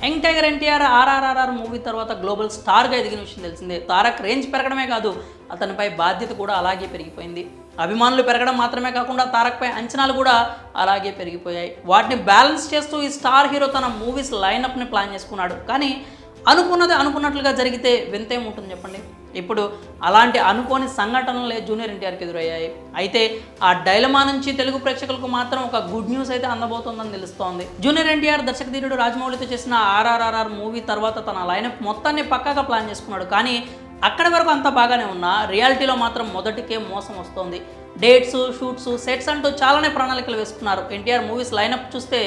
Young tiger NTR RRR movie తర్వాత global స్టార్గా ఎదిగిన విషయం తెలిసిందే. తారక్ రేంజ్ పెరగడమే కాదు, అతనిపై బాధ్యత కూడా అలాగే పెరిగిపోయింది. అభిమానులు పెరగడం మాత్రమే కాకుండా తారక్పై అంచనాలు కూడా అలాగే పెరిగిపోయాయి. వాటిని బ్యాలెన్స్ చేస్తూ ఈ స్టార్ హీరో తన మూవీస్ లైనప్ని ప్లాన్ చేసుకున్నాడు. కానీ అనుకున్నది అనుకున్నట్లుగా జరిగితే వింతేముంటుంది చెప్పండి. ఇప్పుడు అలాంటి అనుకోని సంఘటనలే జూనియర్ ఎన్టీఆర్కి ఎదురయ్యాయి. అయితే ఆ డైలమా నుంచి తెలుగు ప్రేక్షకులకు మాత్రం ఒక గుడ్ న్యూస్ అయితే అందబోతోందని తెలుస్తోంది. జూనియర్ ఎన్టీఆర్ దర్శకధీరుడు రాజమౌళితో చేసిన ఆర్ఆర్ఆర్ మూవీ తర్వాత తన లైనప్ మొత్తాన్ని పక్కాగా ప్లాన్ చేసుకున్నాడు. కానీ అక్కడి వరకు అంతా బాగానే ఉన్నా రియాలిటీలో మాత్రం మొదటికే మోసం వస్తోంది. డేట్స్, షూట్స్, సెట్స్ అంటూ చాలానే ప్రణాళికలు వేసుకున్నారు. ఎన్టీఆర్ మూవీస్ లైనప్ చూస్తే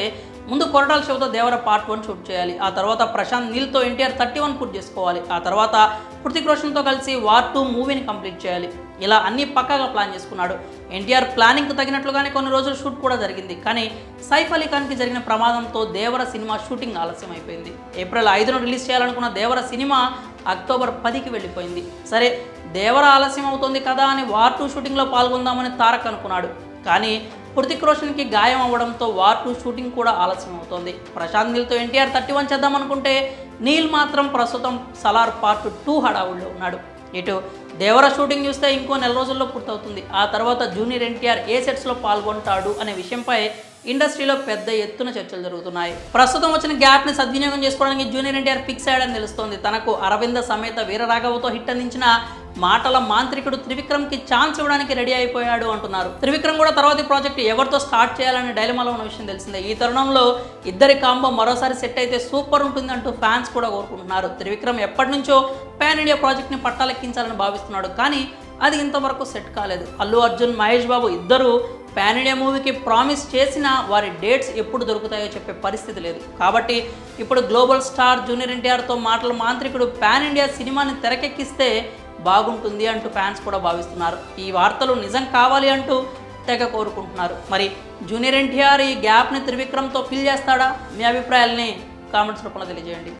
ముందు కొరటాల శివతో దేవర పార్ట్ 1 షూట్ చేయాలి. ఆ తర్వాత ప్రశాంత్ నీల్తో ఎన్టీఆర్ 31 పూర్తి చేసుకోవాలి. ఆ తర్వాత హృతిక్ రోషన్తో కలిసి వార్ 2 మూవీని కంప్లీట్ చేయాలి. ఇలా అన్నీ పక్కాగా ప్లాన్ చేసుకున్నాడు. ఎన్టీఆర్ ప్లానింగ్కి తగినట్లుగానే కొన్ని రోజులు షూట్ కూడా జరిగింది. కానీ సైఫ్ అలీ ఖాన్కి జరిగిన ప్రమాదంతో దేవర సినిమా షూటింగ్ ఆలస్యం అయిపోయింది. ఏప్రిల్ 5న రిలీజ్ చేయాలనుకున్న దేవర సినిమా అక్టోబర్ 10కి వెళ్ళిపోయింది. సరే, దేవర ఆలస్యం అవుతుంది కదా అని వార్ 2 షూటింగ్లో పాల్గొందామని తారక్ అనుకున్నాడు. కానీ హృతిక్ రోషన్కి గాయం అవ్వడంతో వార్ 2 షూటింగ్ కూడా ఆలస్యం అవుతోంది. ప్రశాంత్ నీల్తో ఎన్టీఆర్ 31 చేద్దామనుకుంటే నీల్ మాత్రం ప్రస్తుతం సలార్ పార్ట్ 2 హడావుల్లో ఉన్నాడు. ఇటు దేవర షూటింగ్ చూస్తే ఇంకో నెల రోజుల్లో పూర్తవుతుంది. ఆ తర్వాత జూనియర్ ఎన్టీఆర్ ఏ సెట్స్లో పాల్గొంటాడు అనే విషయంపై ఇండస్ట్రీలో పెద్ద ఎత్తున చర్చలు జరుగుతున్నాయి. ప్రస్తుతం వచ్చిన గ్యాప్ని సద్వినియోగం చేసుకోవడానికి జూనియర్ ఎన్టీఆర్ ఫిక్స్ అయ్యాడని తెలుస్తోంది. తనకు అరవింద సమేత వీరరాఘవతో హిట్ అందించిన మాటల మాంత్రికుడు త్రివిక్రమ్కి ఛాన్స్ ఇవ్వడానికి రెడీ అయిపోయాడు అంటున్నారు. త్రివిక్రమ్ కూడా తర్వాతి ప్రాజెక్ట్ ఎవరితో స్టార్ట్ చేయాలనే డైలమాలో ఉన్న విషయం తెలిసిందే. ఈ తరుణంలో ఇద్దరి కాంబో మరోసారి సెట్ అయితే సూపర్ ఉంటుంది అంటూ ఫ్యాన్స్ కూడా కోరుకుంటున్నారు. త్రివిక్రమ్ ఎప్పటి నుంచో పాన్ ఇండియా ప్రాజెక్ట్ని పట్టాలెక్కించాలని భావిస్తున్నాడు. కానీ అది ఇంతవరకు సెట్ కాలేదు. అల్లు అర్జున్, మహేష్ బాబు ఇద్దరు పాన్ ఇండియా మూవీకి ప్రామిస్ చేసినా వారి డేట్స్ ఎప్పుడు దొరుకుతాయో చెప్పే పరిస్థితి లేదు. కాబట్టి ఇప్పుడు గ్లోబల్ స్టార్ జూనియర్ ఎన్టీఆర్తో మాటల మాంత్రికుడు పాన్ ఇండియా సినిమాని తెరకెక్కిస్తే బాగుంటుంది అంటూ ఫ్యాన్స్ కూడా భావిస్తున్నారు. ఈ వార్తలు నిజం కావాలి అంటూ తెగ కోరుకుంటున్నారు. మరి జూనియర్ ఎన్టీఆర్ ఈ గ్యాప్ని త్రివిక్రమ్తో ఫిల్ చేస్తాడా? మీ అభిప్రాయాల్ని కామెంట్స్ రూపంలో తెలియజేయండి.